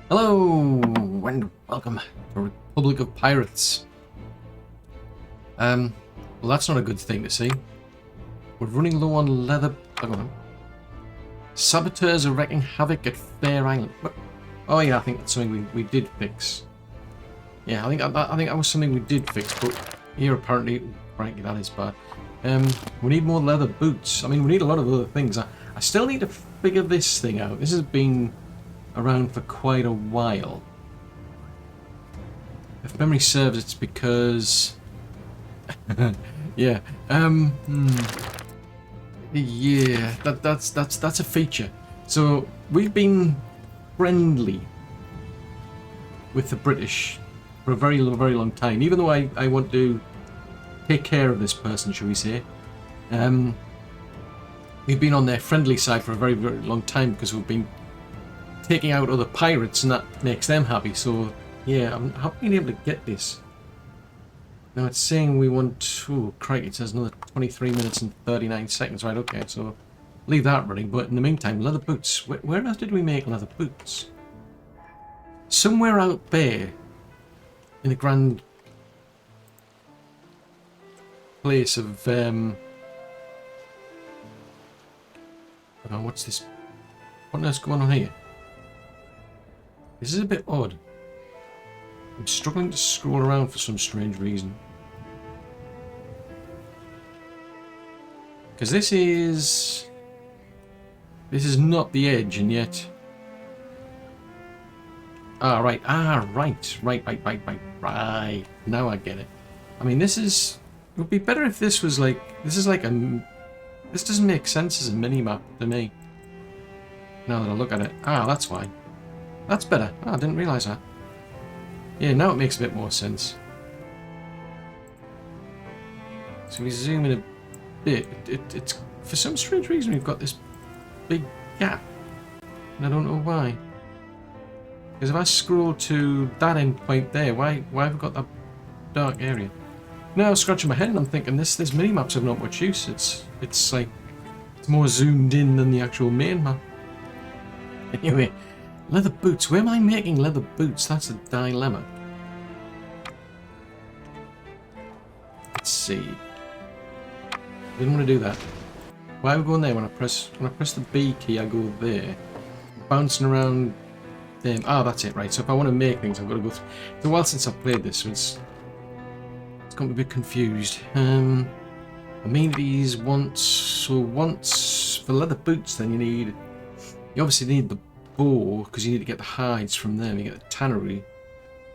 Hello and welcome to Republic of Pirates. Well, that's not a good thing to see. We're running low on leather. Hang on. Saboteurs are wreaking havoc at Fair Island. Oh yeah, I think that's something we did fix. Yeah, I think that was something we did fix, but here apparently, frankly, that is bad. We need more leather boots. I mean, we need a lot of other things. I still need to figure this thing out. This has been around for quite a while. If memory serves, it's because yeah, yeah, that's a feature. So we've been friendly with the British for a very long time, even though I want to take care of this person, shall we say. We've been on their friendly side for a very long time because we've been taking out other pirates, and that makes them happy. So yeah, I'm being able to get this. Now it's saying we want. Oh crikey! It says another 23 minutes and 39 seconds. Right? Okay, so leave that running. But in the meantime, leather boots. Where else did we make leather boots? Somewhere out there, in the grand place of oh, what's this? What else going on here? This is a bit odd. I'm struggling to scroll around for some strange reason. Because this is not the edge, and yet... right. Right. Now I get it. I mean, this is... It would be better if this was like... This is like a... This doesn't make sense as a mini-map to me. Now that I look at it. That's why. That's better. I didn't realise that. Yeah, now it makes a bit more sense. So we zoom in a bit. It's for some strange reason we've got this big gap, and I don't know why. Because if I scroll to that end point there, why have we got that dark area? Now I'm scratching my head and I'm thinking this mini-map's of not much use. It's like it's more zoomed in than the actual main map. Anyway. Leather boots. Where am I making leather boots? That's a dilemma. Let's see. Didn't want to do that. Why are we going there? When I press the B key, I go there. Bouncing around. Then that's it, right? So if I want to make things, I've got to go through. It's a while since I've played this, so it's got me a bit confused. Amenities once for leather boots, then you obviously need the boar, because you need to get the hides from them. You get the tannery.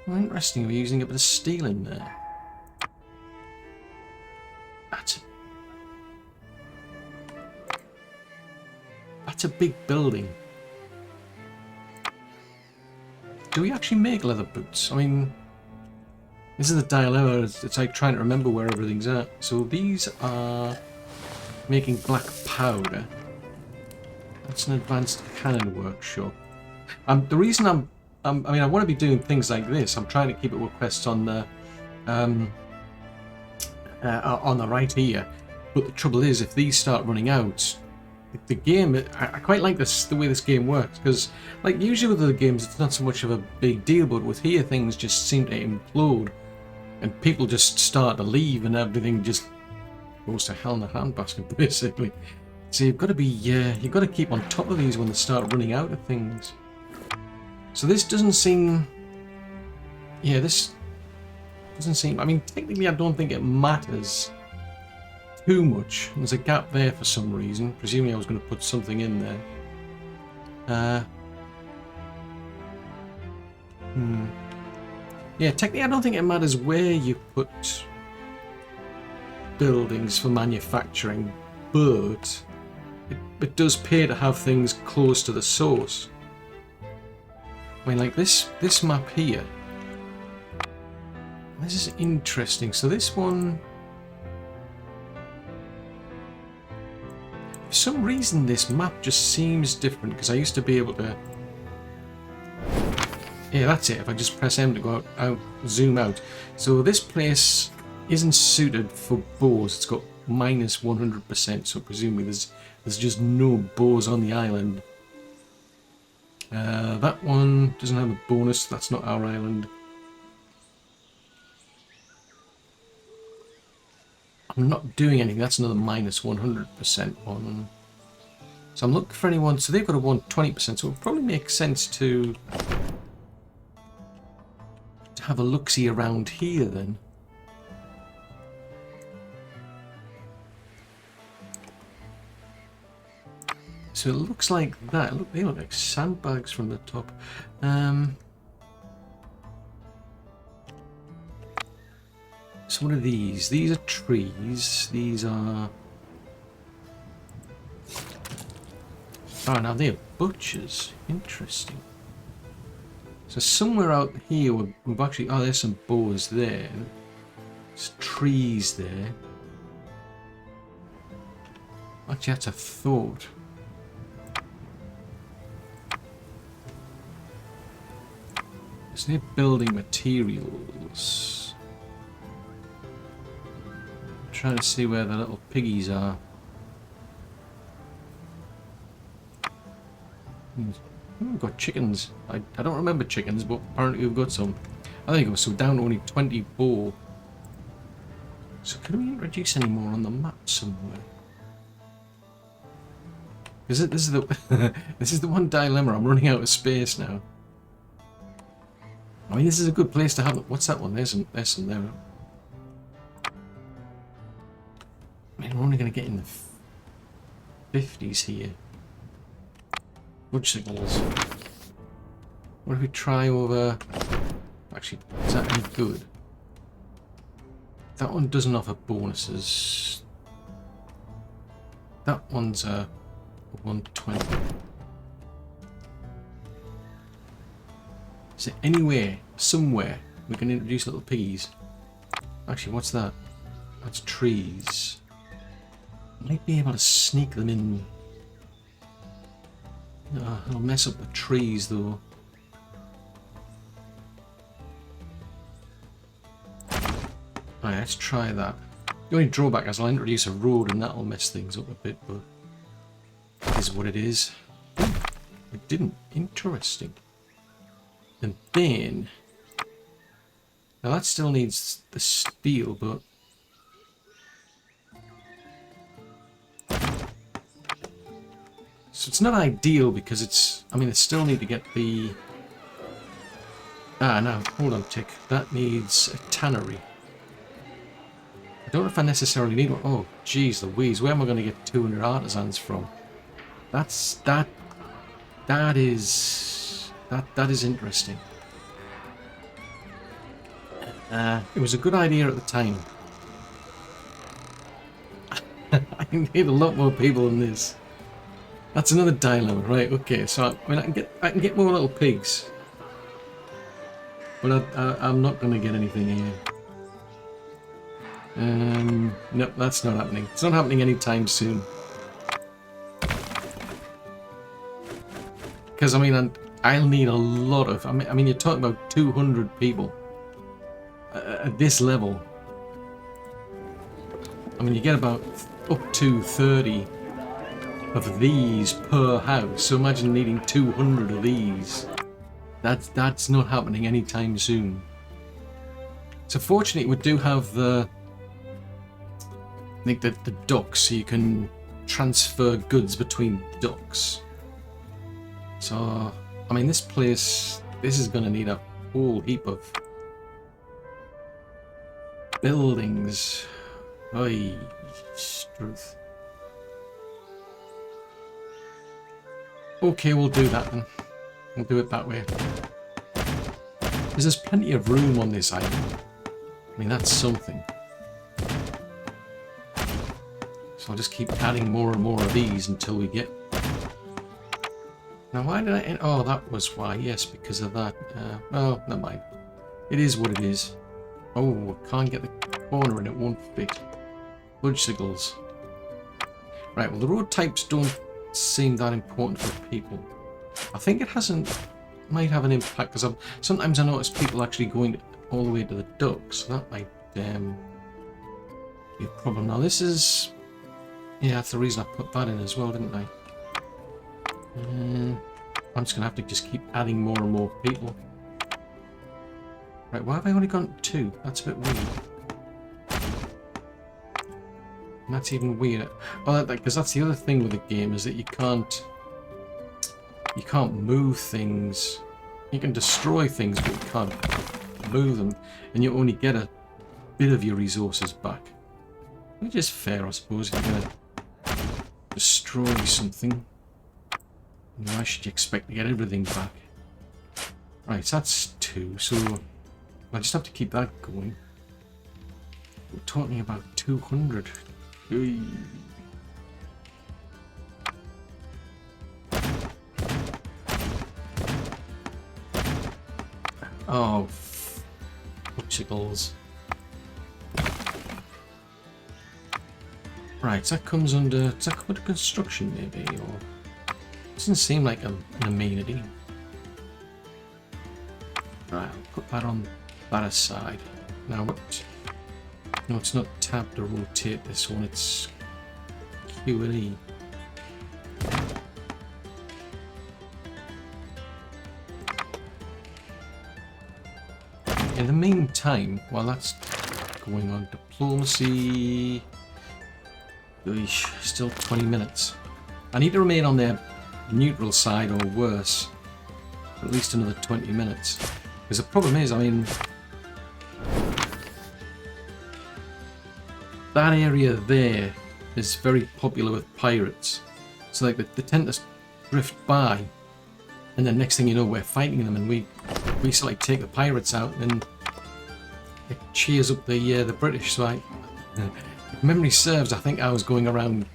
Oh, interesting, we're using a bit of steel in there. That's a big building. Do we actually make leather boots? I mean, this is the dilemma. It's like trying to remember where everything's at. So these are making black powder. That's an advanced cannon workshop. The reason I mean, I want to be doing things like this. I'm trying to keep it with quests on the right here. But the trouble is, if these start running out, the game. I quite like the way this game works, because like usually with other games, it's not so much of a big deal. But with here, things just seem to implode, and people just start to leave, and everything just goes to hell in a handbasket, basically. So you've got to be, you've got to keep on top of these when they start running out of things. So this doesn't seem, this doesn't seem, I mean, technically I don't think it matters too much. There's a gap there for some reason. Presumably I was going to put something in there. Yeah, technically I don't think it matters where you put buildings for manufacturing, but it does pay to have things close to the source. I mean, like this map here. This is interesting. So this one, for some reason, this map just seems different, because I used to be able to. Yeah, that's it. If I just press M to go out, zoom out. So this place isn't suited for bows. It's got minus 100%. So presumably there's just no bows on the island. That one doesn't have a bonus. That's not our island. I'm not doing anything. That's another minus 100% one. So I'm looking for anyone. So they've got a 120%. So it would probably make sense to have a look-see around here then. So it looks like that. Look, they look like sandbags from the top. So what are these? These are trees. These are... Oh, now they're butchers. Interesting. So somewhere out here we've actually... Oh, there's some boars there. There's trees there. Actually, that's a thought. So they're building materials. Trying to see where the little piggies are. We've got chickens. I don't remember chickens, but apparently we've got some. I think it was so down to only 24. So can we introduce any more on the map somewhere? This is the this is the one dilemma. I'm running out of space now. I mean, this is a good place to have it. What's that one? There's some there. I mean, we're only going to get in the 50s here. Budge signals. What if we try over... Actually, is that any good? That one doesn't offer bonuses. That one's a 120. Is there anywhere, somewhere, we can introduce little piggies? Actually, what's that? That's trees. Might be able to sneak them in. It'll mess up the trees though. Alright, let's try that. The only drawback is I'll introduce a road and that'll mess things up a bit, but it is what it is. It didn't. Interesting. And then... Now that still needs the steel, but... So it's not ideal because it's... I mean, I still need to get the... Ah, no, hold on, tick. That needs a tannery. I don't know if I necessarily need one. Oh, geez Louise, where am I going to get 200 artisans from? That is interesting. It was a good idea at the time. I need a lot more people than this. That's another dilemma, right? Okay, so I mean, I can get more little pigs, but I'm not going to get anything here. Nope, that's not happening. It's not happening anytime soon. Because I mean, I'll need a lot of. I mean, you're talking about 200 people at this level. I mean, you get about up to 30 of these per house. So imagine needing 200 of these. That's not happening anytime soon. So fortunately, we do have the docks, so you can transfer goods between docks. So I mean, this place, this is going to need a whole heap of buildings. Oy, truth. Okay, we'll do that then. We'll do it that way. There's plenty of room on this island. I mean, that's something. So I'll just keep adding more and more of these until we get... Now, why did I... Oh, that was why. Yes, because of that. Oh, never mind. It is what it is. Oh, I can't get the corner and it won't fit. Budge signals. Right, well, the road types don't seem that important for people. I think it might have an impact, because sometimes I notice people actually going all the way to the docks, so that might be a problem. Now this is... Yeah, that's the reason I put that in as well, didn't I? I'm just going to have to just keep adding more and more people. Right, why have I only got 2? That's a bit weird. And that's even weirder. Oh, because that's the other thing with the game, is that you can't move things. You can destroy things, but you can't move them, and you only get a bit of your resources back. Which is fair, I suppose, if you're going to destroy something. Why should you expect to get everything back? Right, so that's 2, so I just have to keep that going. We're talking about 200. Oy. Oh, Portugals. Right, so that comes under. Does that come under construction, maybe? Or doesn't seem like an amenity. Right, I'll put that on that aside. Now, what? No, it's not tab to rotate this one. It's Q and E. In the meantime, while that's going on, diplomacy. Eesh, still 20 minutes. I need to remain on their neutral side or worse for at least another 20 minutes. Because the problem is, I mean, that area there is very popular with pirates. So like they tend to drift by, and then next thing you know, we're fighting them, and we sort of like take the pirates out, and it cheers up the British. So if memory serves, I think I was going around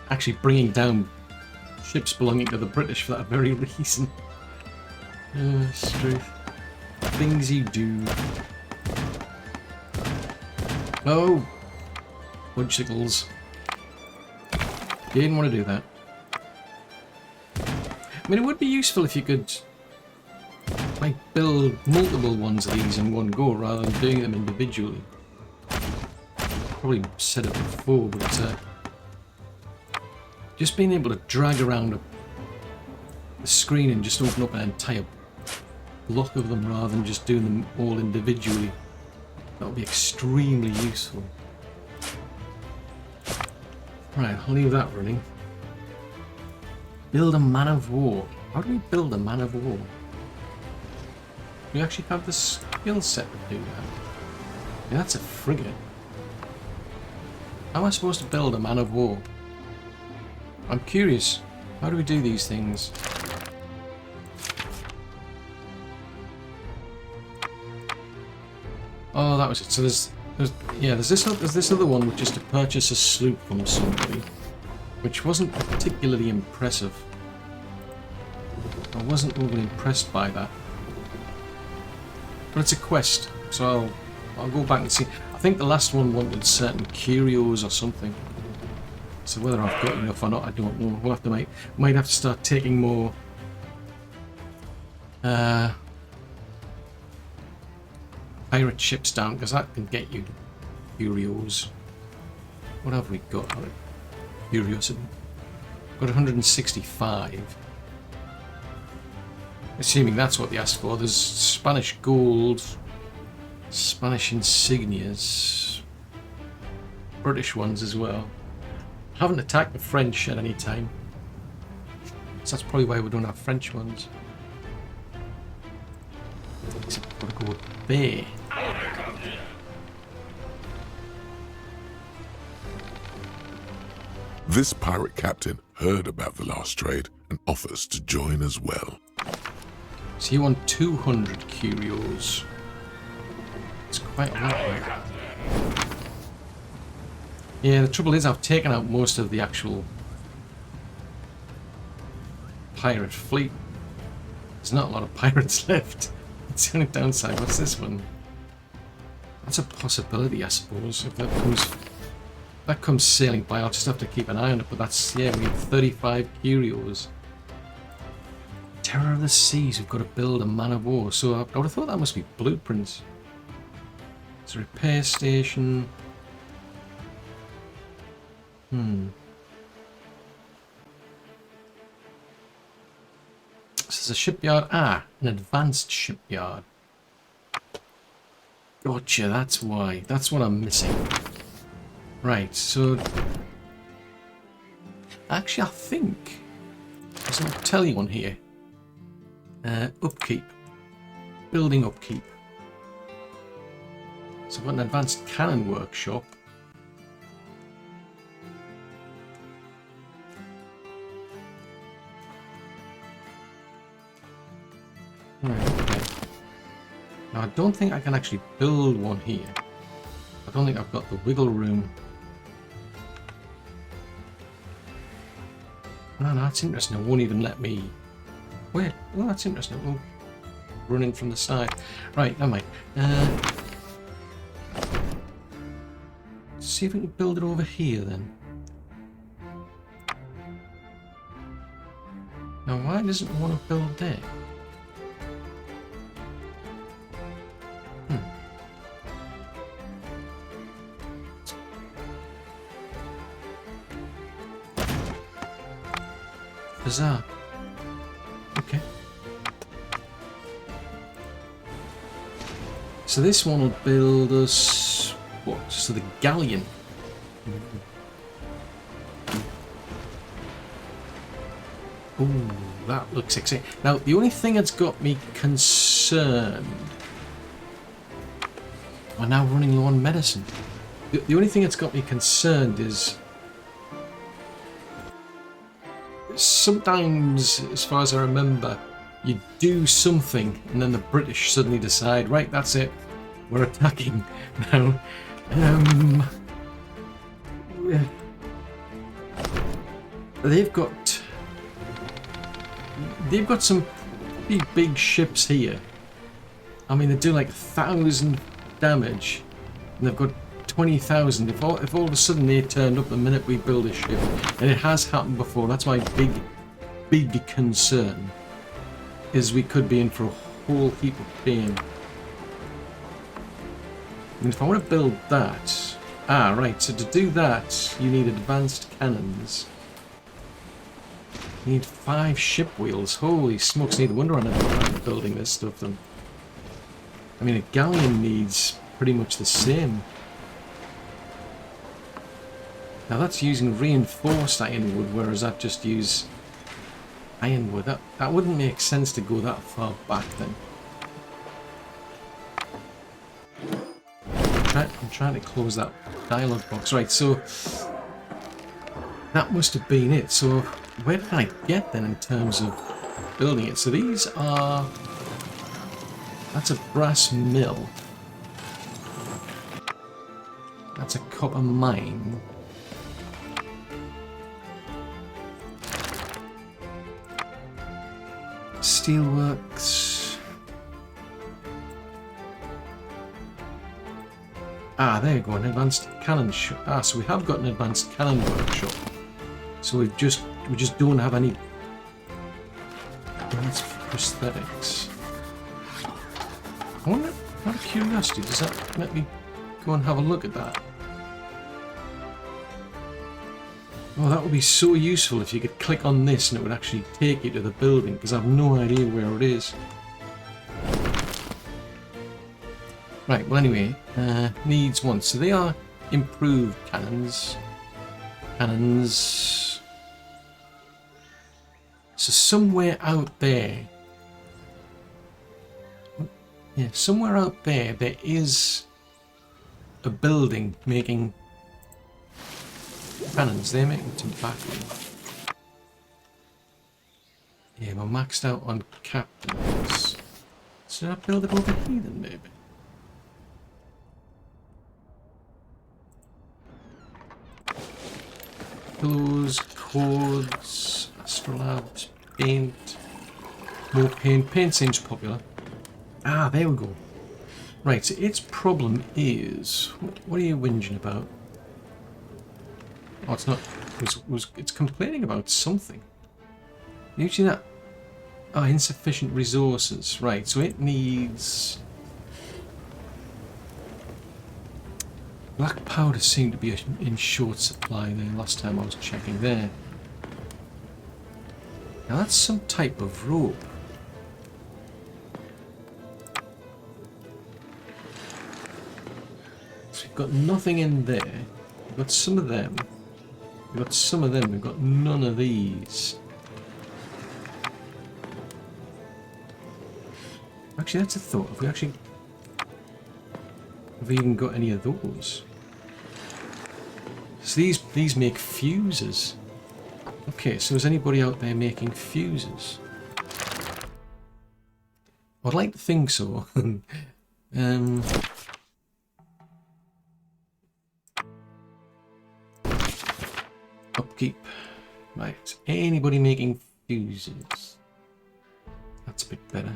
actually bringing down ships belonging to the British for that very reason. Struth. Things you do. Oh! Fudgesicles. Didn't want to do that. I mean, it would be useful if you could like build multiple ones of these in one go rather than doing them individually. Probably said it before, but just being able to drag around the screen and just open up an entire block of them rather than just doing them all individually, that would be extremely useful. Right, I'll leave that running. Build a man of war. How do we build a man of war? Do we actually have the skill set to do that? Yeah, that's a frigate. How am I supposed to build a man of war? I'm curious. How do we do these things? Oh, that was it. So there's this other one, which is to purchase a sloop from somebody, which wasn't particularly impressive. I wasn't overly impressed by that, but it's a quest, so I'll go back and see. I think the last one wanted certain curios or something. So whether I've got enough or not, I don't know. We'll have to might have to start taking more pirate ships down, because that can get you curios. What have we got? Curiosity. Got 165. Assuming that's what they asked for. There's Spanish gold, Spanish insignias, British ones as well. Haven't attacked the French at any time, so that's probably why we don't have French ones. Except we've got to go there. This pirate captain heard about the last trade and offers to join as well. So you want 200 curios. It's quite a lot, right? Yeah, the trouble is I've taken out most of the actual pirate fleet. There's not a lot of pirates left. It's the only downside. What's this one? That's a possibility, I suppose. If that comes sailing by, I'll just have to keep an eye on it. But that's, yeah, we need 35 curios. Terror of the Seas, we've got to build a man of war. So I would have thought that must be blueprints. It's a repair station. there's a shipyard. Ah, an advanced shipyard. Gotcha, that's why. That's what I'm missing. Right, so... Actually, I think... There's a tell one here. Upkeep. Building upkeep. So I've got an advanced cannon workshop. Right, okay. Now I don't think I can actually build one here. I don't think I've got the wiggle room. No, that's interesting. It won't even let me... Wait, oh, that's interesting. Oh, running from the side. Right, never mind. See if we can build it over here then. Now, why doesn't it want to build there? Bizarre. Okay. So this one will build us what? So the galleon. Ooh, that looks exciting. Now the only thing that's got me concerned. We're now running low on medicine. The only thing that's got me concerned is sometimes, as far as I remember, you do something and then the British suddenly decide, right, that's it, we're attacking now. They've got some pretty big ships here. I mean, they do like 1,000 damage, and they've got 20,000. If all of a sudden they turned up the minute we build a ship, and it has happened before, that's my big concern, is we could be in for a whole heap of pain. And if I want to build that... Ah, right, so to do that, you need advanced cannons. You need 5 ship wheels. Holy smokes, no wonder I'm building this stuff then. I mean, a galleon needs pretty much the same. Now that's using reinforced ironwood, whereas I just use ironwood. That wouldn't make sense to go that far back then. I'm trying to close that dialogue box. Right, so that must have been it. So where did I get then in terms of building it? So these are... That's a brass mill. That's a copper mine. Steelworks. Ah, there you go, an advanced cannon shop. Ah, so we have got an advanced cannon workshop. So we just don't have any. That's prosthetics. I wonder, out of curiosity, does that let me go and have a look at that? Oh, that would be so useful if you could click on this and it would actually take you to the building, because I have no idea where it is. Right, well anyway, needs one. So they are improved cannons. So somewhere out there, yeah, somewhere out there, there is a building making cannons. They're making tobacco. Yeah, we're maxed out on captains. So I build it over here then, maybe? Pillows, cords, astrolabs, paint. More paint. Paint seems popular. Ah, there we go. Right, so its problem is... What are you whinging about? Oh, it's not... It's complaining about something. Usually that... Oh, insufficient resources. Right, so it needs... Black powder seemed to be in short supply there last time I was checking there. Now that's some type of rope. So we've got nothing in there. We've got some of them. We've got some of them. We've got none of these. Actually, that's a thought. Have we even got any of those? So these make fuses. Okay, so is anybody out there making fuses? I'd like to think so. Upkeep. Right. Anybody making fuses? That's a bit better.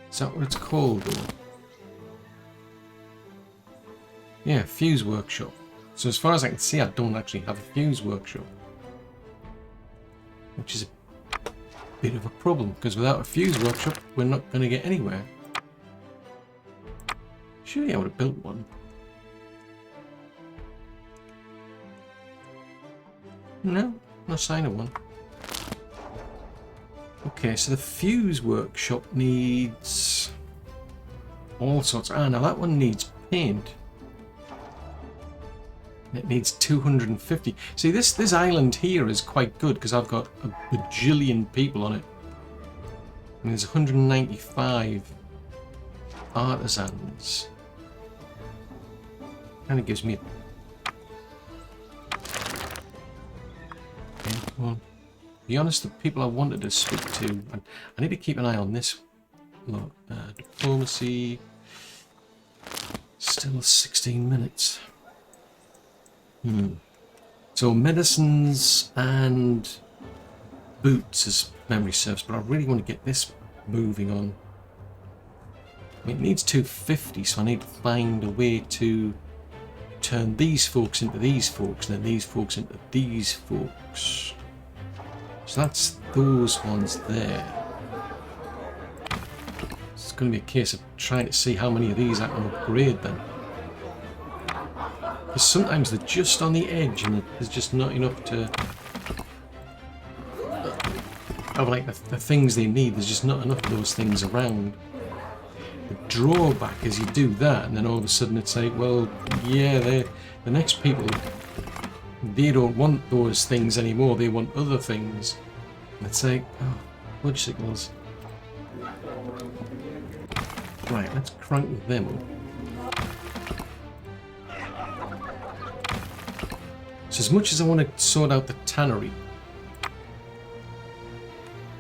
Is that what it's called though? Yeah, fuse workshop. So as far as I can see, I don't actually have a fuse workshop. Which is a bit of a problem, because without a fuse workshop, we're not going to get anywhere. Surely I would have built one. No, no sign of one. Okay, so the fuse workshop needs all sorts. Ah, now that one needs paint. It needs 250. See, this island here is quite good because I've got a bajillion people on it. And there's 195 artisans. Kind of gives me. Okay, well, to be honest, the people I wanted to speak to, I need to keep an eye on this. Look, diplomacy. Still 16 minutes. So medicines and boots as memory serves, but I really want to get this moving on. I mean, it needs 250, so I need to find a way to turn these folks into these folks, and then these folks into these folks. So that's those ones there. It's going to be a case of trying to see how many of these I can upgrade then. Because sometimes they're just on the edge and there's just not enough to have like the things they need. There's just not enough of those things around. The drawback is you do that and then all of a sudden it's like, well, yeah, the next people, they don't want those things anymore. They want other things. And it's like, oh, budge signals. Right, let's crank them up. So as much as I want to sort out the tannery,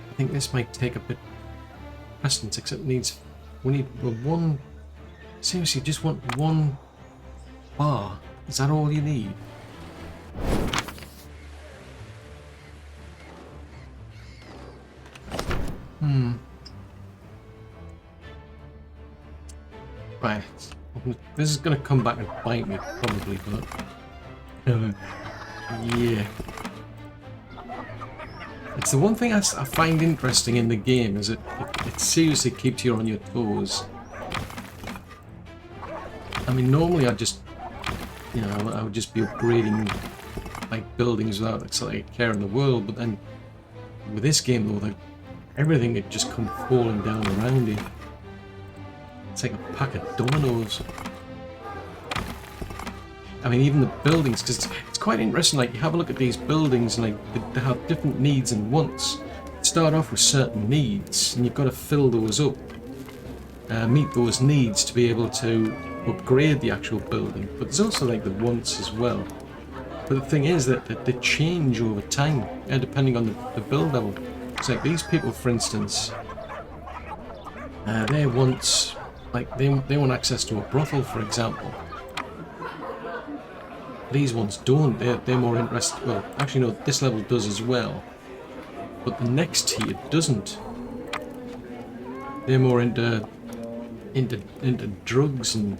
I think this might take a bit precedence, except it needs, we need one, seriously, just want one bar. Is that all you need? Right, this is going to come back and bite me probably, but yeah. It's the one thing I find interesting in the game is it seriously keeps you on your toes. I mean, normally I'd just, you know, I would just be upgrading like buildings without like a care in the world, but then with this game though, like everything would just come falling down around you. It's like a pack of dominoes. I mean, even the buildings, because it's quite interesting, like, you have a look at these buildings and, like, they have different needs and wants. You start off with certain needs, and you've got to fill those up. Meet those needs to be able to upgrade the actual building. But there's also, like, the wants as well. But the thing is that they change over time, depending on the build level. It's like these people, for instance, their wants, like, they want access to a brothel, for example. These ones don't. They're more interested. Well, actually, no. This level does as well, but the next tier doesn't. They're more into drugs and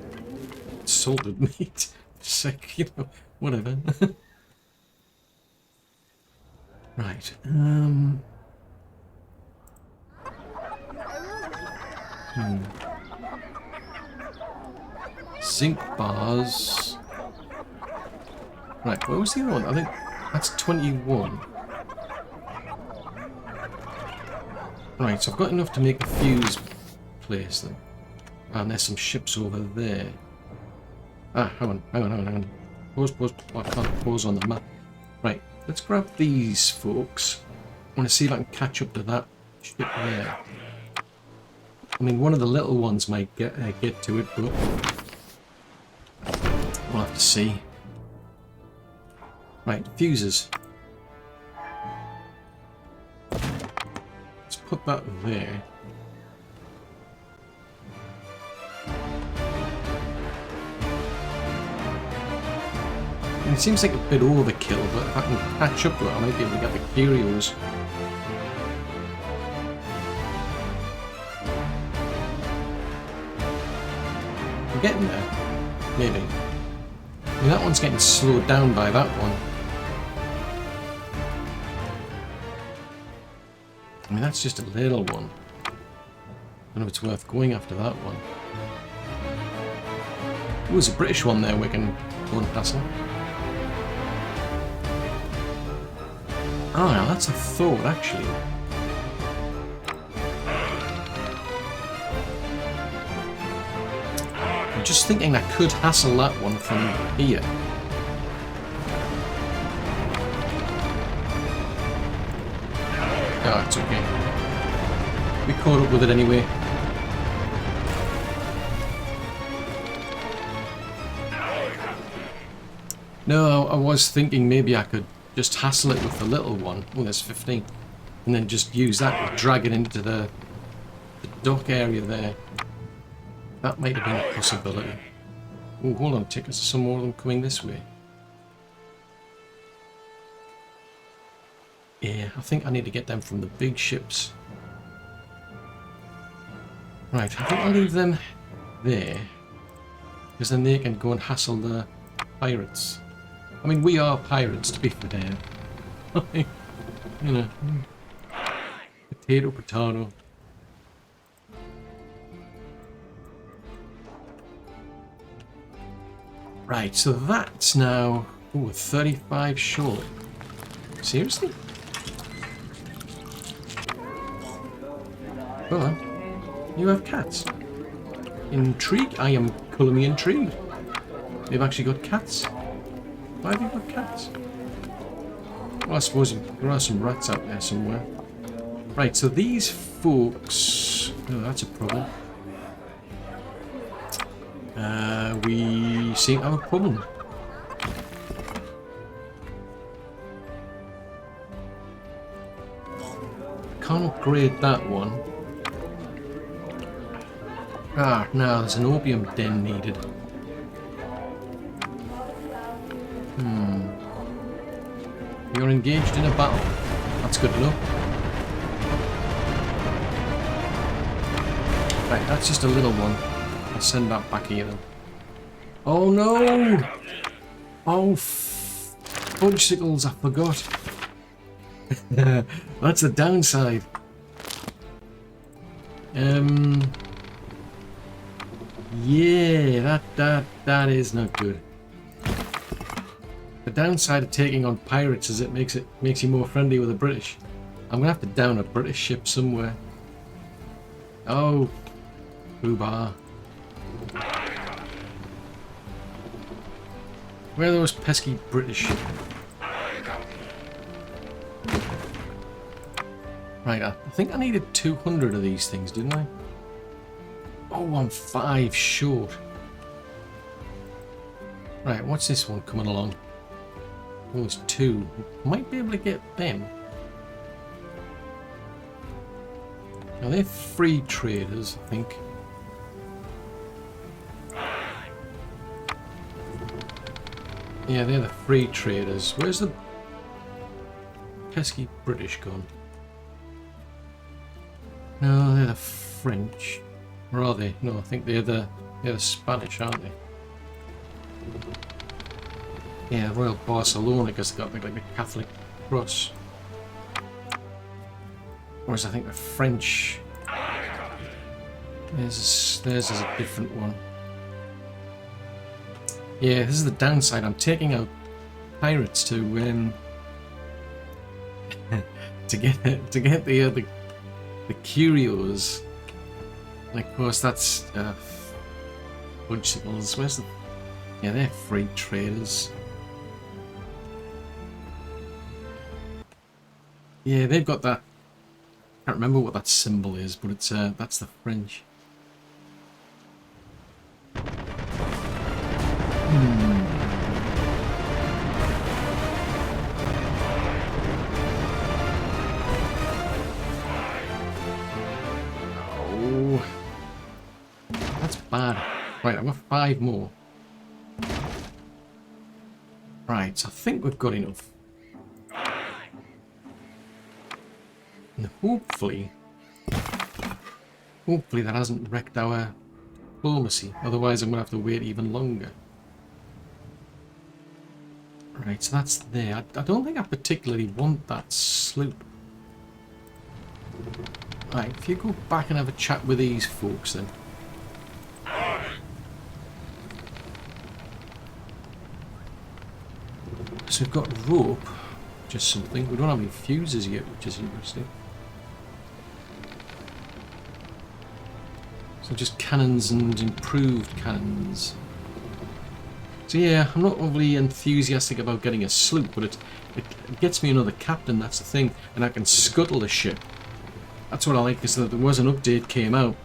salted meat. It's like, you know, whatever. Right. Zinc bars. Right, where was the other one? I think that's 21. Right, so I've got enough to make a fuse place then. And there's some ships over there. Ah, hang on. Pause. Oh, I can't pause on the map. Right, let's grab these folks. I want to see if I can catch up to that ship there. I mean, one of the little ones might get to it, but we'll have to see. Right, fuses. Let's put that there. It seems like a bit overkill, but if I can catch up to it, I might be able to get the curios. I'm getting there, maybe. I mean, that one's getting slowed down by that one. I mean, that's just a little one. I don't know if it's worth going after that one. Oh, there's a British one there we can go and hassle. Oh, now that's a THOR, actually. I'm just thinking I could hassle that one from here. Oh, it's okay. We caught up with it anyway. No, I was thinking maybe I could just hassle it with the little one. Oh, there's 15. And then just use that to drag it into the dock area there. That might have been a possibility. Oh, hold on a tick. There's some more of them coming this way. Yeah, I think I need to get them from the big ships. Right, I think I'll leave them there. Because then they can go and hassle the pirates. I mean, we are pirates, to be fair. You know. Potato. Right, so that's now... Ooh, 35 short. Seriously? Well, you have cats. Intrigued? I am colourfully intrigued. They've actually got cats. Why have you got cats? Well, I suppose there are some rats out there somewhere. Right, so these folks... Oh, that's a problem. We seem to have a problem. Can't upgrade that one. Ah, no, there's an opium den needed. You're engaged in a battle. That's good enough. Right, that's just a little one. I'll send that back here then. Oh no! Oh, fudgesicles, I forgot. That's the downside. Yeah, that is not good. The downside of taking on pirates is it makes you more friendly with the British. I'm gonna have to down a British ship somewhere. Oh, Boobar. Where are those pesky British? Right, I think I needed 200 of these things, didn't I? Oh, I'm 5 short. Right, what's this one coming along? Oh, it's 2. Might be able to get them. Now they're free traders, I think. Yeah, they're the free traders. Where's the pesky British gone? No, they're the French. Or are they? No, I think they're the Spanish, aren't they? Yeah, Royal Barcelona, because they've got like the Catholic cross. Whereas I think the French. Theirs is a different one. Yeah, this is the downside. I'm taking out pirates to get the curios. And of course, that's Fudge signals. Where's the... Yeah, they're free traders. Yeah, they've got that... I can't remember what that symbol is, but it's that's the French. Oh, that's bad. Right, I've got 5 more. Right, so I think we've got enough. And hopefully that hasn't wrecked our diplomacy. Otherwise I'm going to have to wait even longer. Right, so that's there. I don't think I particularly want that sloop. Right, if you go back and have a chat with these folks then. So we've got rope, just something. We don't have any fuses yet, which is interesting. So just cannons and improved cannons. So yeah, I'm not overly enthusiastic about getting a sloop, but it gets me another captain, that's the thing, and I can scuttle the ship. That's what I like, is that there was an update came out,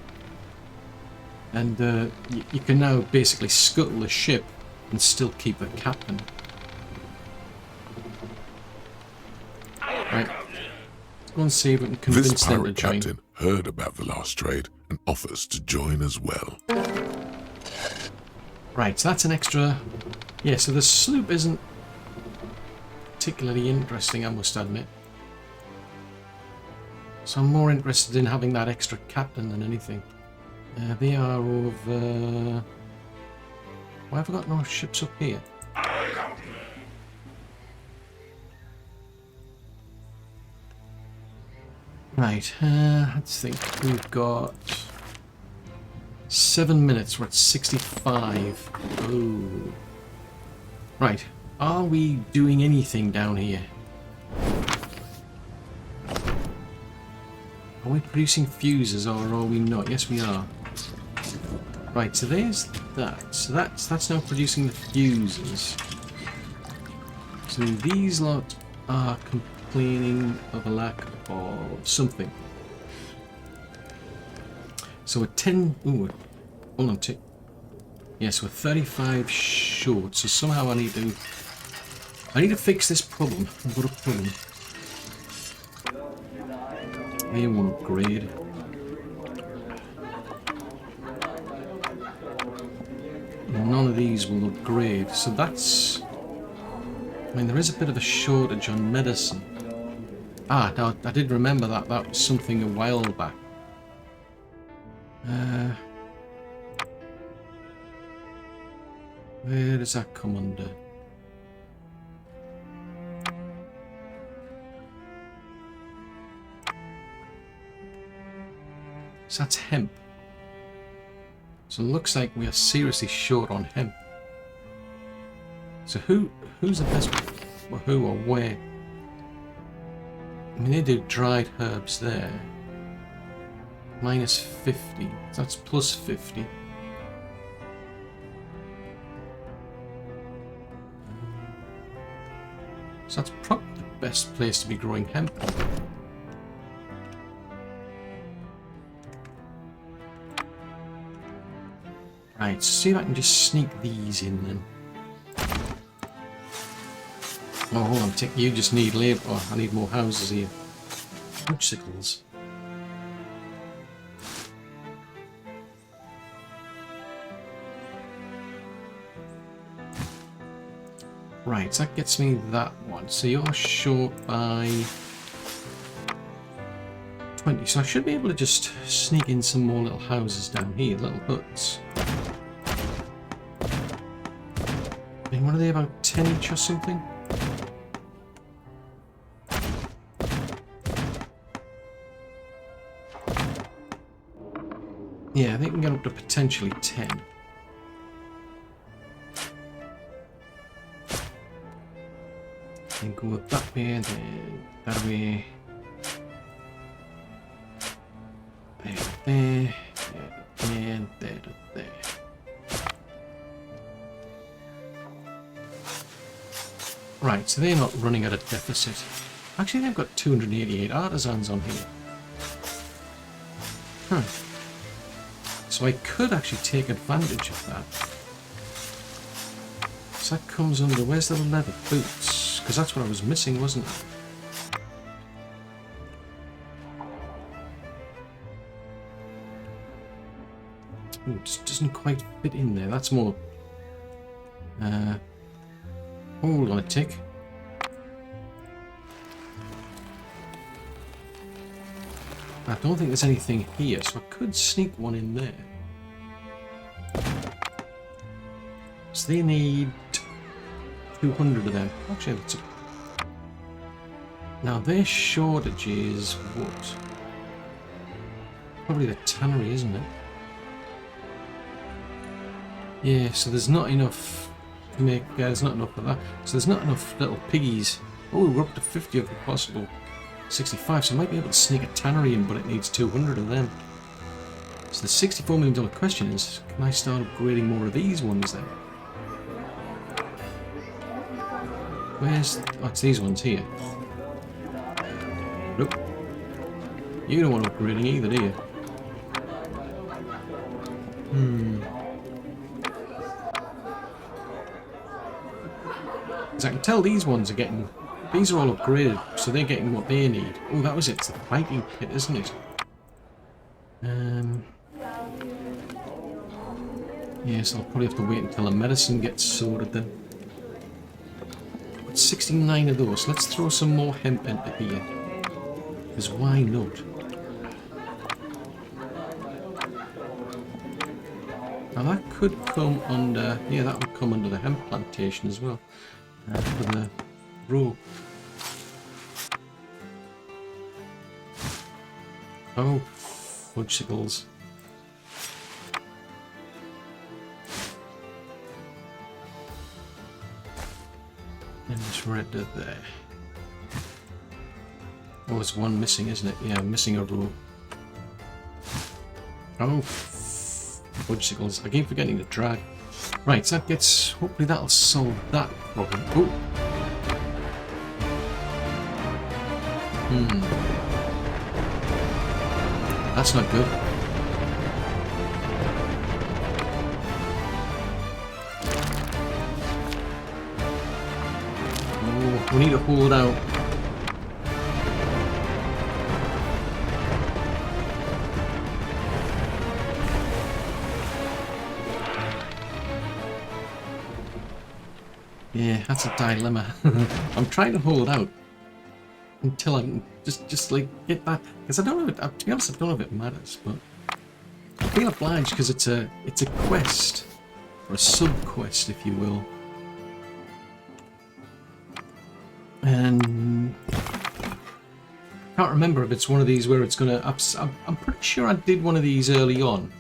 and you can now basically scuttle the ship and still keep the captain. Right, let's go and see if we can convince This them to pirate join. captain heard about the last trade and offers to join as well. Right, so that's an extra... Yeah, so the sloop isn't particularly interesting, I must admit. So I'm more interested in having that extra captain than anything. They are over... Why have I got no ships up here? Right, let's think. We've got 7 minutes. We're at 65. Oh. Right. Are we doing anything down here? Are we producing fuses or are we not? Yes, we are. Right, so there's that. So that's now producing the fuses. So these lot are complaining of a lack of something. So we're 10... Ooh, hold on. Yes, we're 35 short. So somehow I need to fix this problem. I've got a problem. They won't upgrade. None of these will upgrade. So that's... I mean, there is a bit of a shortage on medicine. Ah, no, I did remember that. That was something a while back. Where does that come under? So that's hemp. So it looks like we are seriously short on hemp. So who's the best? Well, who or where? I mean, they do dried herbs there. Minus 50. That's plus 50. So that's probably the best place to be growing hemp. Right, so see if I can just sneak these in then. Oh, hold on, Tick, you just need labour. Oh, I need more houses here. Popsicles. Right, so that gets me that one. So you're short by 20. So I should be able to just sneak in some more little houses down here, little huts. I mean, what are they, about 10 each or something? Yeah, they can get up to potentially 10. And go that way, and then that way. There, and there, and there. Right, so they're not running at a deficit. Actually, they've got 288 artisans on here. Huh. So I could actually take advantage of that. So that comes under, where's the leather boots? Because that's what I was missing, wasn't it? Ooh, it just doesn't quite fit in there. That's more... hold on a tick. I don't think there's anything here, so I could sneak one in there. So they need 200 of them. Actually, that's a... Now their shortage is what? Probably the tannery, isn't it? Yeah, so there's not enough to make... there's not enough of that. So there's not enough little piggies. Oh, we're up to 50 of the possible 65, so I might be able to sneak a tannery in, but it needs 200 of them. So the $64 million question is, can I start upgrading more of these ones then? Where's... oh, it's these ones here. Nope. You don't want upgrading either, do you? Because I can tell these ones are getting... these are all upgraded, so they're getting what they need. Oh, that was it. It's the fighting pit, isn't it? Yes, I'll probably have to wait until the medicine gets sorted then. Got 69 of those. Let's throw some more hemp into here. Because why not? Now that could come under... yeah, that would come under the hemp plantation as well. For the row. Oh, fudgesicles. And it's red there. Oh, there's one missing, isn't it? Yeah, missing a row. Oh, fudgesicles. I keep forgetting to drag. Right, so that gets... hopefully that'll solve that problem. Oh! That's not good. Oh, we need to hold out. Yeah, that's a dilemma. I'm trying to hold out until I can just like get that, because I don't know if it, to be honest, I don't know if it matters, but I feel obliged because it's a quest, or a sub-quest, if you will. And I can't remember if it's one of these where it's gonna... I'm pretty sure I did one of these early on,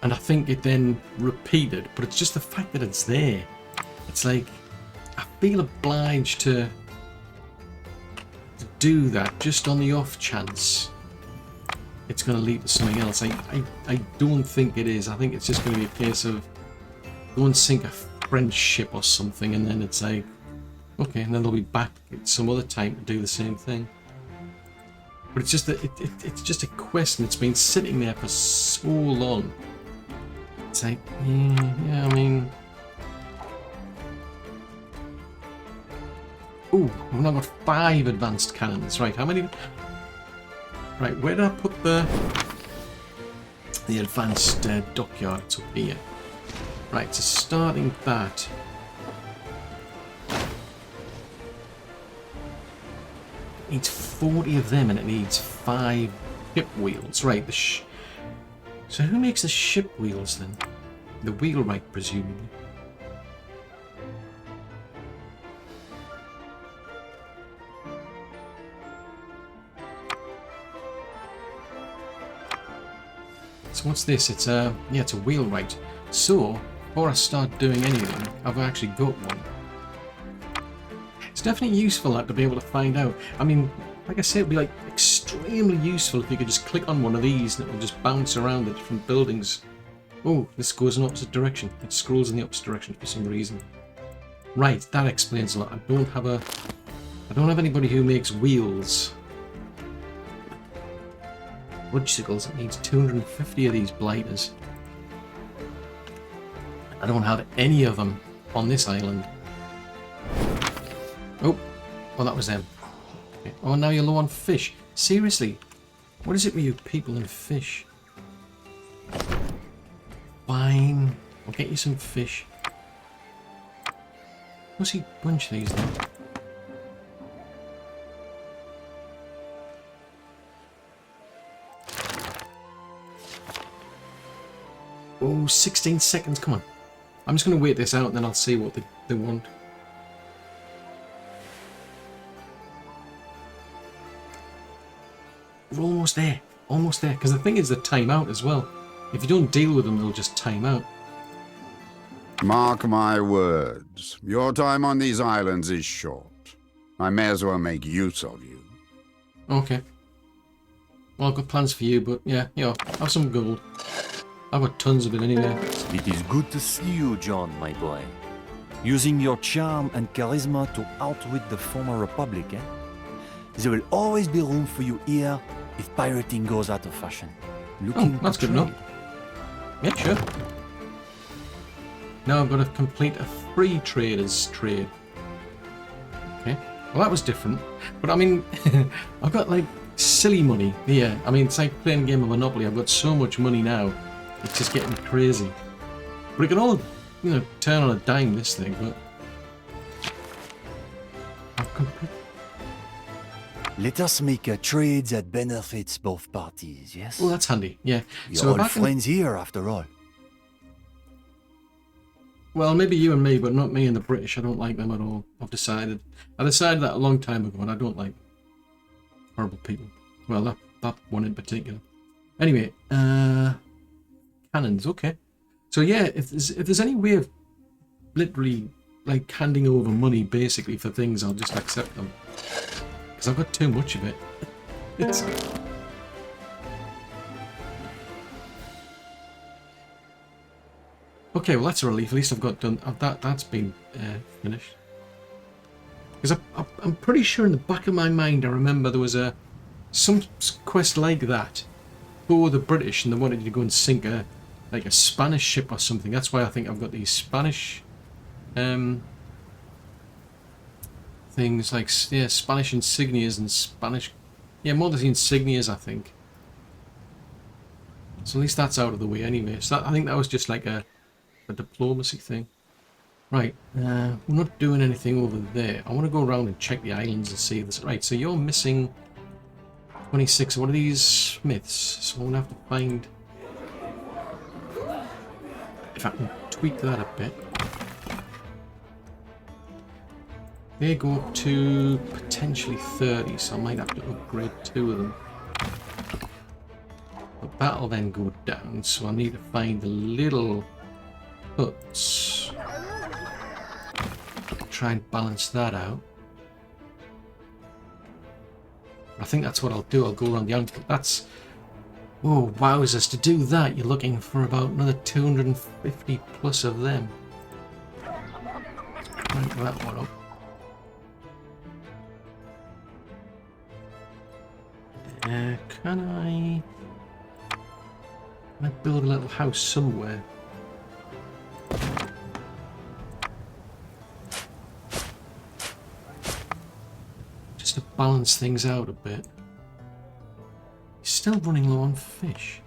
and I think it then repeated, but it's just the fact that it's there. It's like, I feel obliged to do that just on the off chance it's going to lead to something else. I don't think it is. I think it's just going to be a case of go and sink a French ship or something, and then it's like, okay, and then they'll be back at some other time to do the same thing. But it's just that it's just a quest, and it's been sitting there for so long. It's like, yeah, I mean... ooh, we've now got 5 advanced cannons. Right, how many? Right, where did I put the advanced dockyard? It's up here. Right, so starting that. It needs 40 of them, and it needs 5 ship wheels. Right, so who makes the ship wheels then? The wheelwright, presumably. So what's this? It's a wheelwright. So before I start doing anything, I've actually got one. It's definitely useful that to be able to find out. I mean, like I said, it'd be like extremely useful if you could just click on one of these and it will just bounce around the different buildings. Oh, this goes in the opposite direction. It scrolls in the opposite direction for some reason. Right, that explains a lot. I don't have anybody who makes wheels. Woodsickles, it needs 250 of these blighters. I don't have any of them on this island. Oh, well that was them. Okay. Oh, now you're low on fish. Seriously, what is it with you people and fish? Fine, I'll get you some fish. What's he bunch these then? Oh, 16 seconds, come on. I'm just going to wait this out and then I'll see what they want. We're almost there, because the thing is they time out as well. If you don't deal with them, they'll just time out. Mark my words, your time on these islands is short. I may as well make use of you. Okay. Well, I've got plans for you, but yeah, have some gold. I've got tons of it anyway. It is good to see you, John, my boy. Using your charm and charisma to outwit the former Republic, eh? There will always be room for you here if pirating goes out of fashion. Looking that's good enough. Yeah, sure. Now I've got to complete a free traders trade. Okay. Well, that was different. But I mean, I've got like silly money here. I mean, it's like playing a game of Monopoly. I've got so much money now. It's just getting crazy. But it can all, turn on a dime, this thing, but... Let us make a trade that benefits both parties, yes? Oh, that's handy, yeah. You're all friends here, after all. Well, maybe you and me, but not me and the British. I don't like them at all. I decided that a long time ago, and I don't like horrible people. Well, that one in particular. Anyway, cannons, okay. So yeah, if there's any way of literally like handing over money basically for things, I'll just accept them. Because I've got too much of it. It's... Okay, well that's a relief. At least I've got done. That's been finished. Because I'm pretty sure in the back of my mind I remember there was some quest like that for the British, and they wanted you to go and sink a Spanish ship or something. That's why I think I've got these Spanish things like Spanish insignias and Spanish more the insignias I think. So at least that's out of the way anyway. So I think that was just like a diplomacy thing. Right, we're not doing anything over there. I want to go around and check the islands and see this. Right, so you're missing 26. What are these smiths? So I'm going to have to find... If I can tweak that a bit. They go up to potentially 30, so I might have to upgrade 2 of them. But that'll then go down, so I need to find the little huts. Try and balance that out. I think that's what I'll do. I'll go around the island. That's... Oh, wowzers. To do that, you're looking for about another 250 plus of them. Rank that one up. Can I build a little house somewhere? Just to balance things out a bit. He's still running low on fish.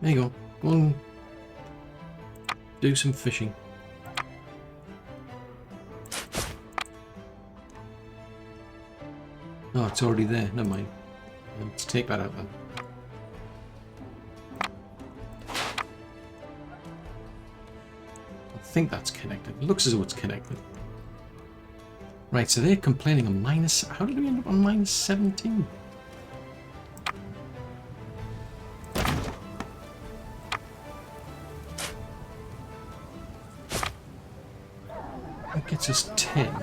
There you go. Go and do some fishing. Oh, it's already there. Never mind. Let's take that out then. I think that's connected. It looks as though it's connected. Right, so they're complaining on minus... How did we end up on minus 17? That gets us 10.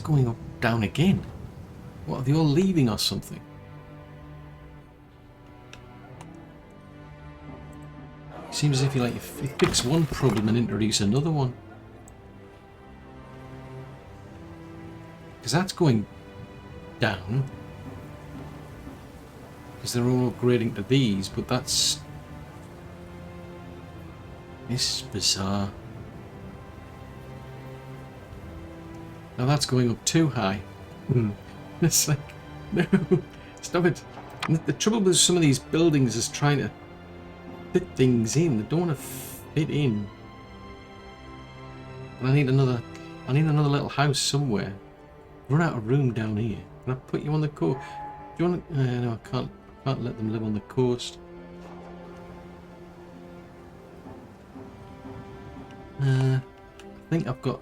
going up, down again. What, are they all leaving or something? Seems as if you fix one problem and introduce another one. Because that's going down. Because they're all upgrading to these, but that's... This is bizarre. Now that's going up too high. It's like, no, stop it. And the trouble with some of these buildings is trying to fit things in. They don't want to fit in. And I need another little house somewhere. Run out of room down here. Can I put you on the coast? Do you want to? No, I can't let them live on the coast. I think I've got.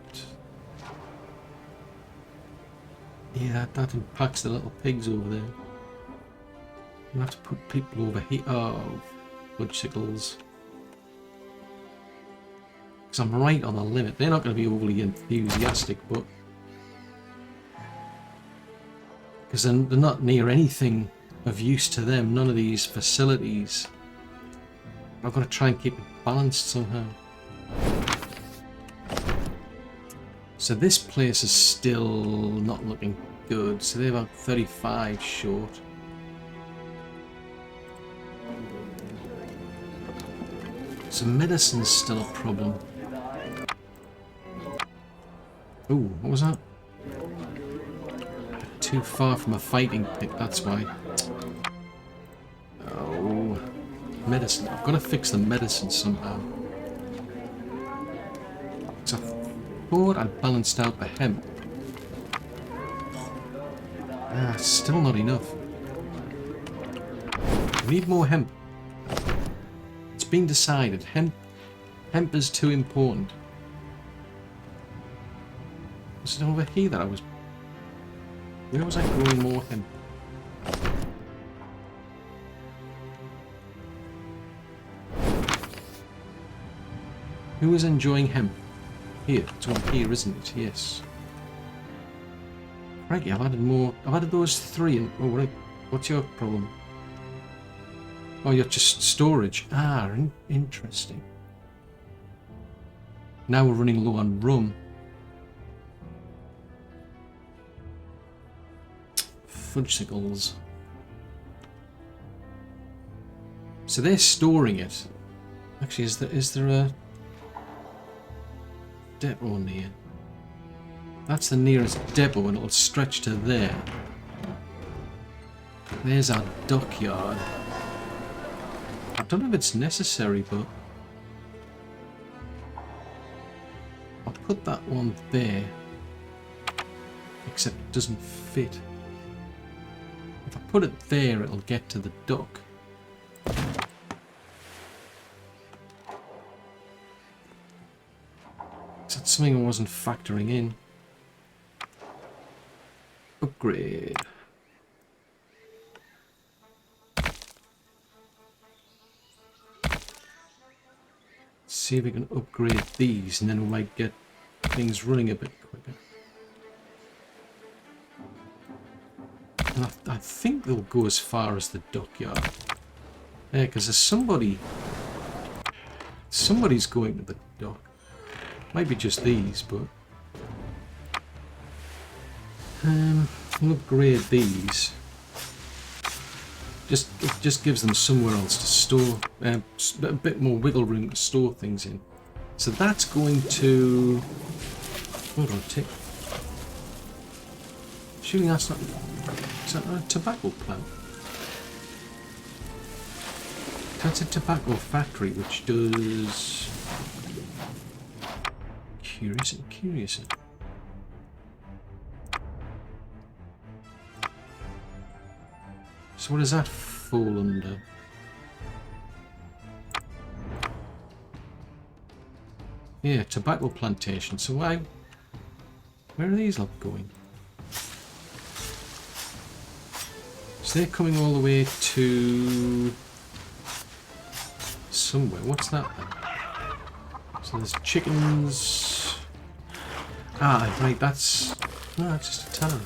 Yeah, that impacts the little pigs over there. You have to put people over here. Oh, fudgesicles. Because I'm right on the limit. They're not going to be overly enthusiastic, but because they're not near anything of use to them. None of these facilities. I've got to try and keep it balanced somehow. So this place is still not looking good. So they're about 35 short. So medicine's still a problem. Ooh, what was that? Too far from a fighting pit, that's why. Oh, medicine. I've got to fix the medicine somehow. So I thought I'd balanced out the hemp. Ah, still not enough. We need more hemp. It's been decided. Hemp is too important. Was it over here that I was... Where was I growing more hemp? Who is enjoying hemp? Here, it's one here, isn't it? Yes. Crikey, I've added more. I've added those three. And oh, right. What's your problem? Oh, you're just storage. Ah, interesting. Now we're running low on rum. Fudgesicles. So they're storing it. Actually, is there a depot near? That's the nearest depot, and it'll stretch to there. There's our dockyard. I don't know if it's necessary, but I'll put that one there. Except it doesn't fit. If I put it there, it'll get to the dock. That's something I wasn't factoring in. Upgrade. See if we can upgrade these, and then we might get things running a bit quicker. And I think they'll go as far as the dockyard. Yeah, because there's somebody's going to the dock. Might be just these, but we'll upgrade these. It just gives them somewhere else to store, a bit more wiggle room to store things in. So that's going to... Hold on, tick. Surely that's not... Is that not a tobacco plant? That's a tobacco factory which does... Curious. So what does that fall under? Yeah, tobacco plantation. So where are these lot going? So they're coming all the way to somewhere. What's that then? So there's chickens. Ah, right, that's No, it's just a town.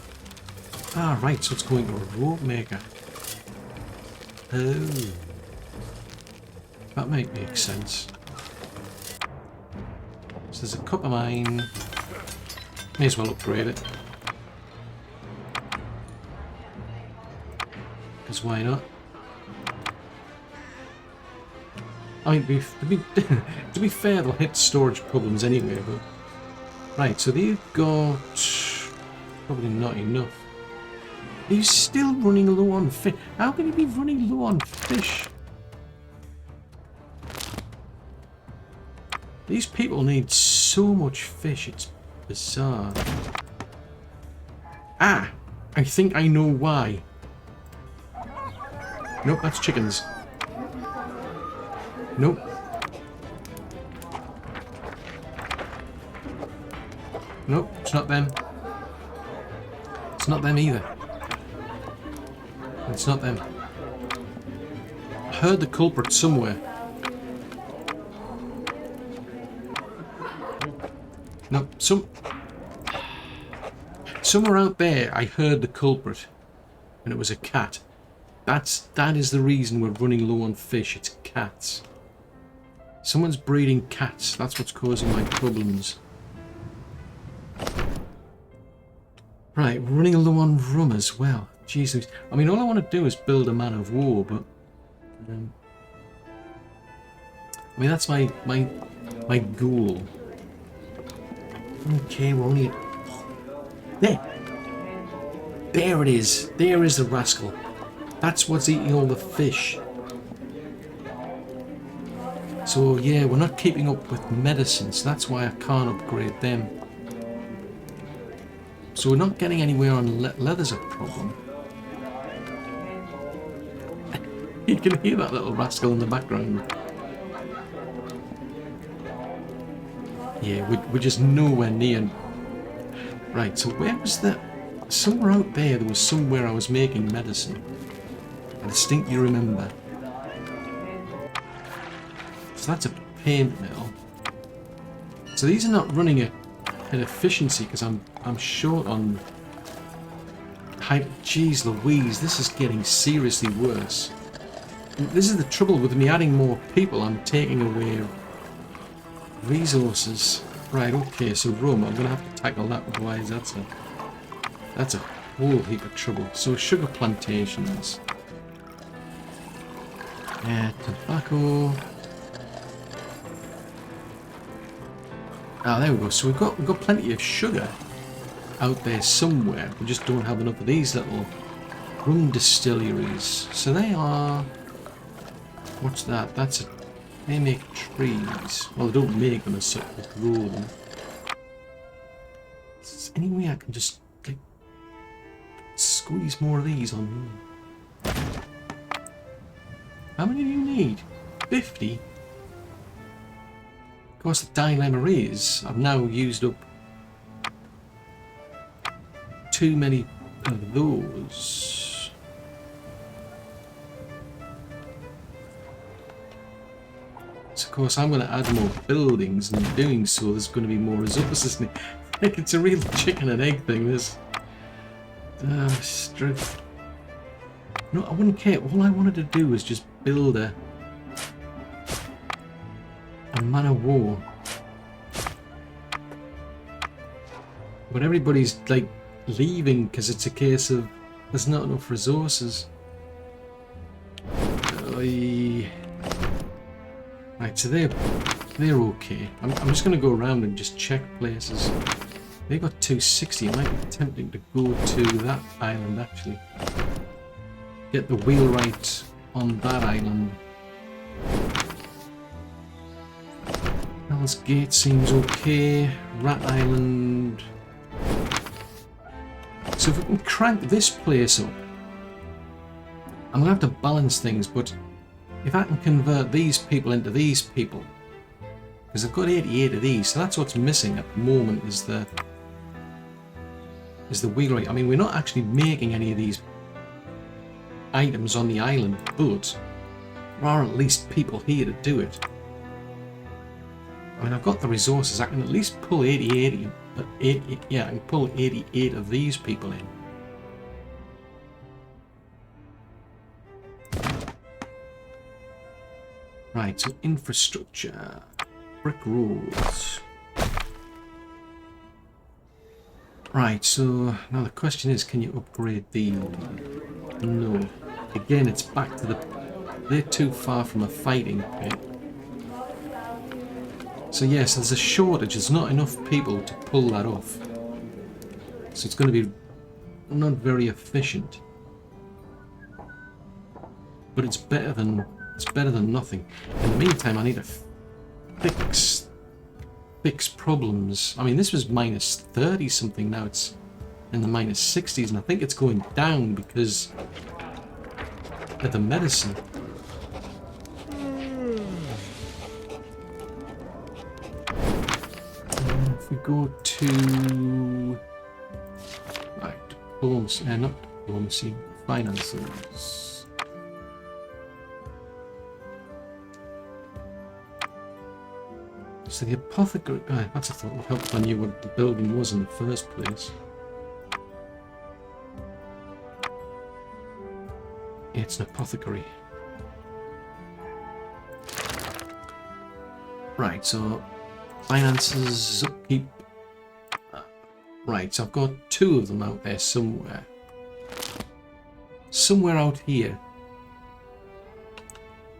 Ah, right, so it's going to a rope maker. Oh. That might make sense. So there's a copper mine. May as well upgrade it. Because why not? I mean, to be fair, they'll hit storage problems anyway, but... Right, so they've got... Probably not enough. Are you still running low on fish? How can you be running low on fish? These people need so much fish, it's bizarre. Ah! I think I know why. Nope, that's chickens. Nope. Nope, it's not them. It's not them either. It's not them. I heard the culprit somewhere. Nope, somewhere out there I heard the culprit. And it was a cat. That is the reason we're running low on fish. It's cats. Someone's breeding cats. That's what's causing my problems. Right, we're running low on rum as well. Jesus. I mean, all I want to do is build a man of war, but... I mean, that's my goal. Okay, we're only... There it is. There is the rascal. That's what's eating all the fish. So yeah, we're not keeping up with medicines. That's why I can't upgrade them. So we're not getting anywhere on leather's a problem. You can hear that little rascal in the background. Yeah, we're just nowhere near. Right, so where was that? Somewhere out there was somewhere I was making medicine. I distinctly remember. So that's a paint mill. So these are not running at efficiency because I'm short on height. Jeez Louise, this is getting seriously worse. This is the trouble with me adding more people. I'm taking away resources. Right, okay, so rum, I'm gonna have to tackle that, otherwise that's a whole heap of trouble. So sugar plantations. Tobacco. Ah, there we go. So we've got plenty of sugar out there somewhere. We just don't have enough of these little rum distilleries. So they are... What's that? That's a... They make trees. Well, they don't make them as such, they grow them. Is there any way I can just like squeeze more of these on me? How many do you need? 50? Of course, the dilemma is I've now used up too many of those. So of course I'm going to add more buildings, and in doing so there's going to be more resources. Like it's a real chicken and egg thing, this. No, I wouldn't care. All I wanted to do was just build a man of war. But everybody's like leaving because it's a case of there's not enough resources. Right, so they're okay. I'm just going to go around and just check places. They got 260. It might be tempting to go to that island actually. Get the wheelwright on that island. Hell's Gate seems okay. Rat Island. So if we can crank this place up, I'm gonna have to balance things, but if I can convert these people into these people, because I've got 88 of these, so that's what's missing at the moment is the wheelwright. I mean, we're not actually making any of these items on the island, but there are at least people here to do it. I mean, I've got the resources. I can at least pull 88 yeah, I can pull 88 of these people in. Right, so infrastructure, brick roads. Right, so now the question is, can you upgrade these? No. Again, it's back to they're too far from a fighting pit. So yes, there's a shortage. There's not enough people to pull that off. So it's going to be not very efficient. But it's better than nothing. In the meantime, I need to fix problems. I mean, this was minus 30 something. Now it's in the minus 60s, and I think it's going down because of the medicine. If we go to diplomacy, not diplomacy, finances. So the apothecary, that's a thought. Would help if I knew what the building was in the first place. Yeah, it's an apothecary. Right, so finances, upkeep. Right, so I've got 2 of them out there somewhere. Somewhere out here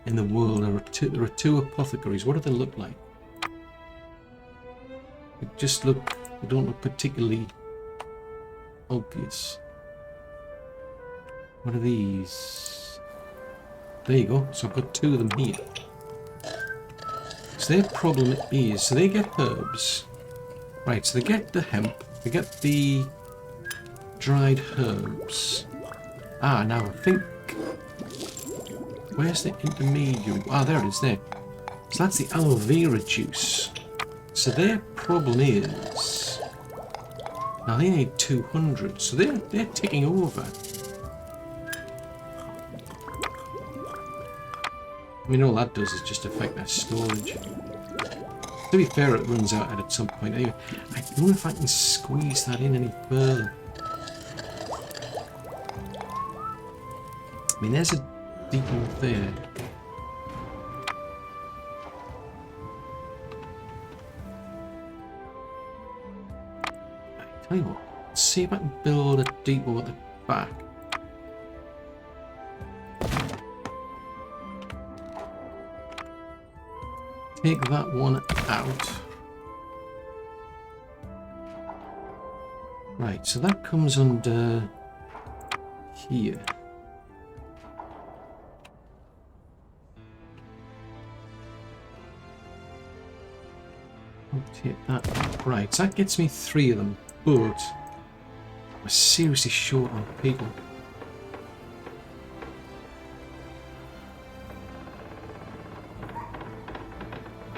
in the world there are 2 apothecaries. What do they look like? They don't look particularly obvious. What are these? There you go. So I've got 2 of them here. So their problem is, so they get herbs. Right, so they get the hemp. They get the dried herbs. Now I think... Where's the intermediary? There it is there. So that's the aloe vera juice. So their problem is... Now they need 200, so they're ticking over. I mean, all that does is just affect their storage. To be fair, it runs out at some point. Anyway, I don't know if I can squeeze that in any further. I mean, there's a depot there. Tell you what, let's see if I can build a depot at the back. Take that one out. Right, so that comes under here. I'll take that. Right, so that gets me 3 of them, but we're seriously short on people.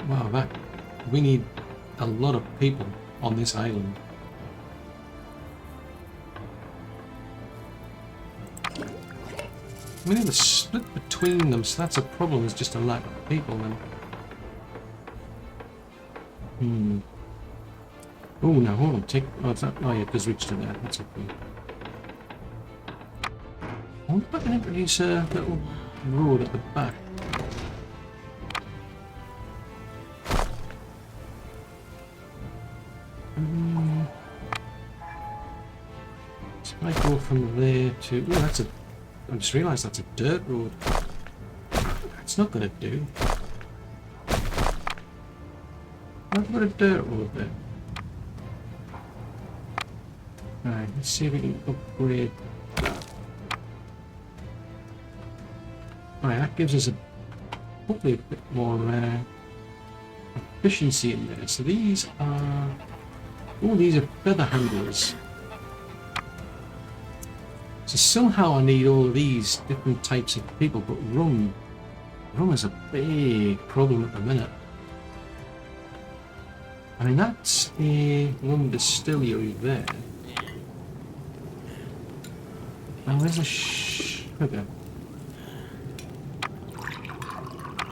Wow, we need a lot of people on this island. I mean, the split between them, so that's a problem, it's just a lack of people then. Oh, now hold on, yeah, it does reach to there, that's okay. I wonder if I can introduce a little road at the back. So I go from there to... Oh, I just realised that's a dirt road. That's not going to do. I've got a dirt road there. Alright, let's see if we can upgrade that. Alright, that gives us hopefully a bit more efficiency in there. So these are... Oh, these are feather handlers. So somehow I need all of these different types of people, but rum is a big problem at the minute. I mean, that's a rum distillery there. Now where's the sugar?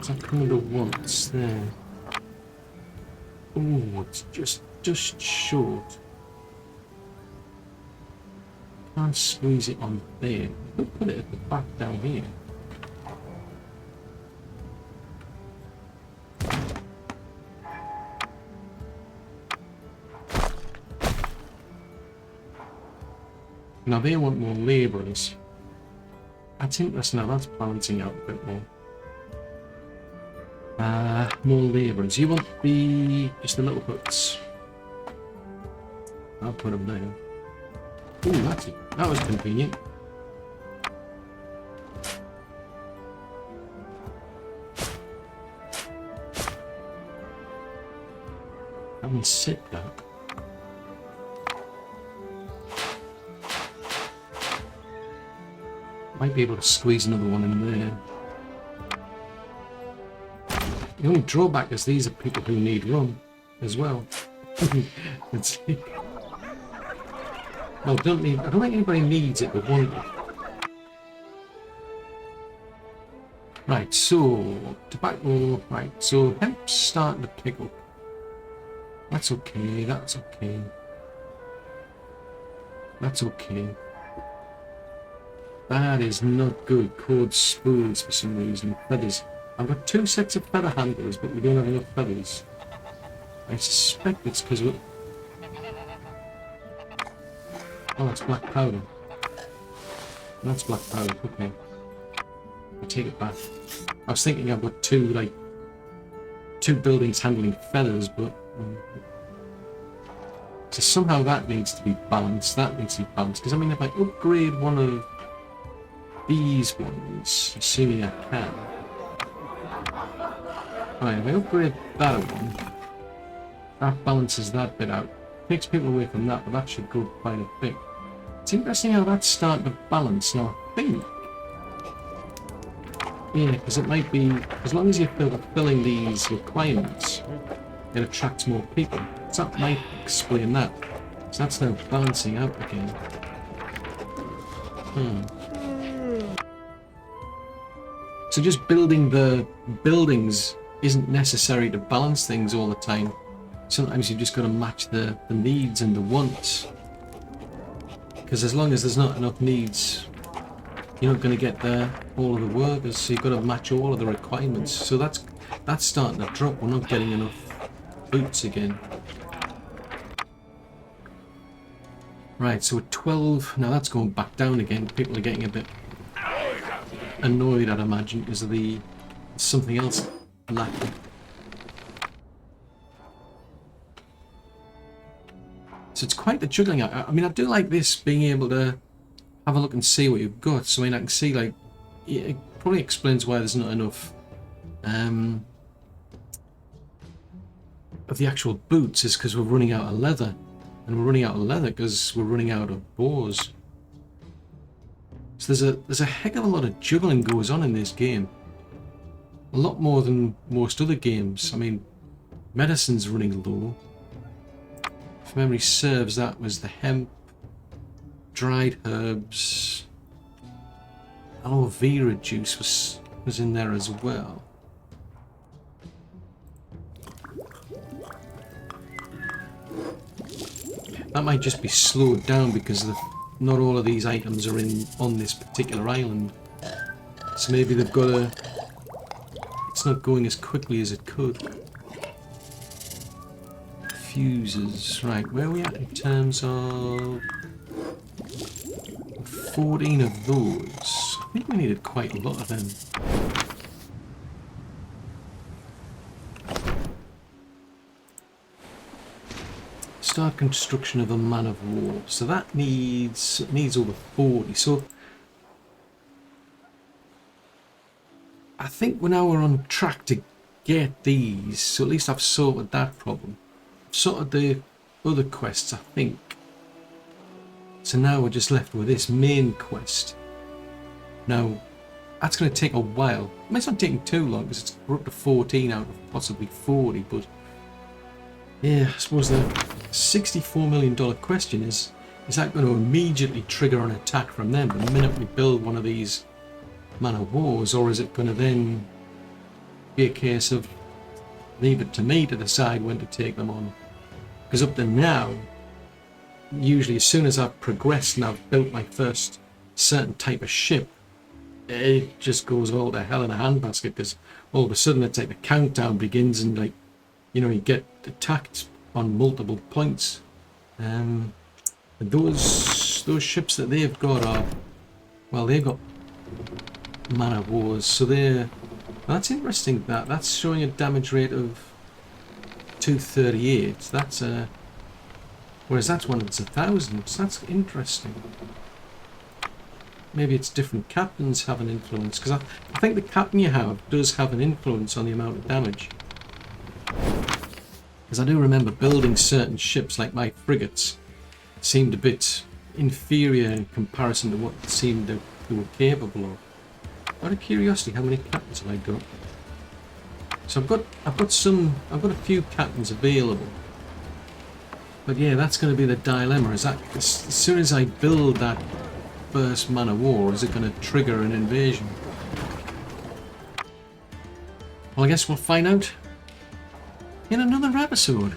Is that coming to once there? Oh, it's just just short. Can't squeeze it on there. Could put it at the back down here. Now they want more labourers. That's interesting. Now that's balancing out a bit more. More labourers. You want just the little huts. I'll put them there. Ooh, that was convenient. Haven't sit that. Might be able to squeeze another one in there. The only drawback is these are people who need rum as well. It's well, I don't think anybody needs it, but want it. Right, so tobacco. Right, so hemp's starting to pick up. That's okay. That's okay. That's okay. That is not good. Cord spools for some reason. Feathers. I've got 2 sets of feather handlers, but we don't have enough feathers. I suspect it's because we're... Oh, that's black powder. That's black powder. Okay. I take it back. I was thinking I've got 2 buildings handling feathers, but... So somehow that needs to be balanced. That needs to be balanced. Because, I mean, if I upgrade one of these ones, assuming I can. Right, if I upgrade that one, that balances that bit out. Takes people away from that, but that should go quite a bit. It's interesting how that's starting to balance now, I think. Yeah, because it might be, as long as you're fulfilling these requirements, it attracts more people. So that might explain that. So that's now balancing out again. So just building the buildings isn't necessary to balance things all the time. Sometimes you've just got to match the needs and the wants. Because as long as there's not enough needs, you're not going to get all of the workers, so you've got to match all of the requirements. So that's starting to drop. We're not getting enough boots again. Right, so at 12, now that's going back down again. People are getting a bit annoyed, I'd imagine, because of something else lacking. So it's quite the juggling. I mean, I do like this, being able to have a look and see what you've got. So I mean, I can see, like, it probably explains why there's not enough of the actual boots, is because we're running out of leather. And we're running out of leather because we're running out of boars. So there's a heck of a lot of juggling goes on in this game. A lot more than most other games. I mean, medicine's running low. If memory serves, that was the hemp, dried herbs, aloe vera juice was in there as well. That might just be slowed down because not all of these items are on this particular island. So maybe they've got a... It's not going as quickly as it could. Fuses. Right, where are we at in terms of... 14 of those. I think we needed quite a lot of them. Start construction of a man of war. So that needs over 40. So I think we're on track to get these. So at least I've sorted that problem. I've sorted the other quests, I think. So now we're just left with this main quest. Now that's going to take a while. I mean, it's not taking too long because we're up to 14 out of possibly 40, but yeah, I suppose the $64 million question is that going to immediately trigger an attack from them the minute we build one of these man of wars, or is it going to then be a case of leave it to me to decide when to take them on? Because up to now, usually as soon as I've progressed and I've built my first certain type of ship, it just goes all to hell in a handbasket, because all of a sudden it's like the countdown begins and like, you know, you get attacked on multiple points. And those ships that they've got are, well, they've got Man of Wars, so they're, that's interesting. That's showing a damage rate of 238. That's a, whereas that's one that's 1,000. So that's interesting. Maybe it's different captains have an influence, because I think the captain you have does have an influence on the amount of damage. Because I do remember building certain ships, like my frigates, seemed a bit inferior in comparison to what it seemed they were capable of. Out of curiosity, how many captains have I got? So I've got a few captains available. But yeah, that's going to be the dilemma. Is that as soon as I build that first man of war, is it going to trigger an invasion? Well, I guess we'll find out in another episode.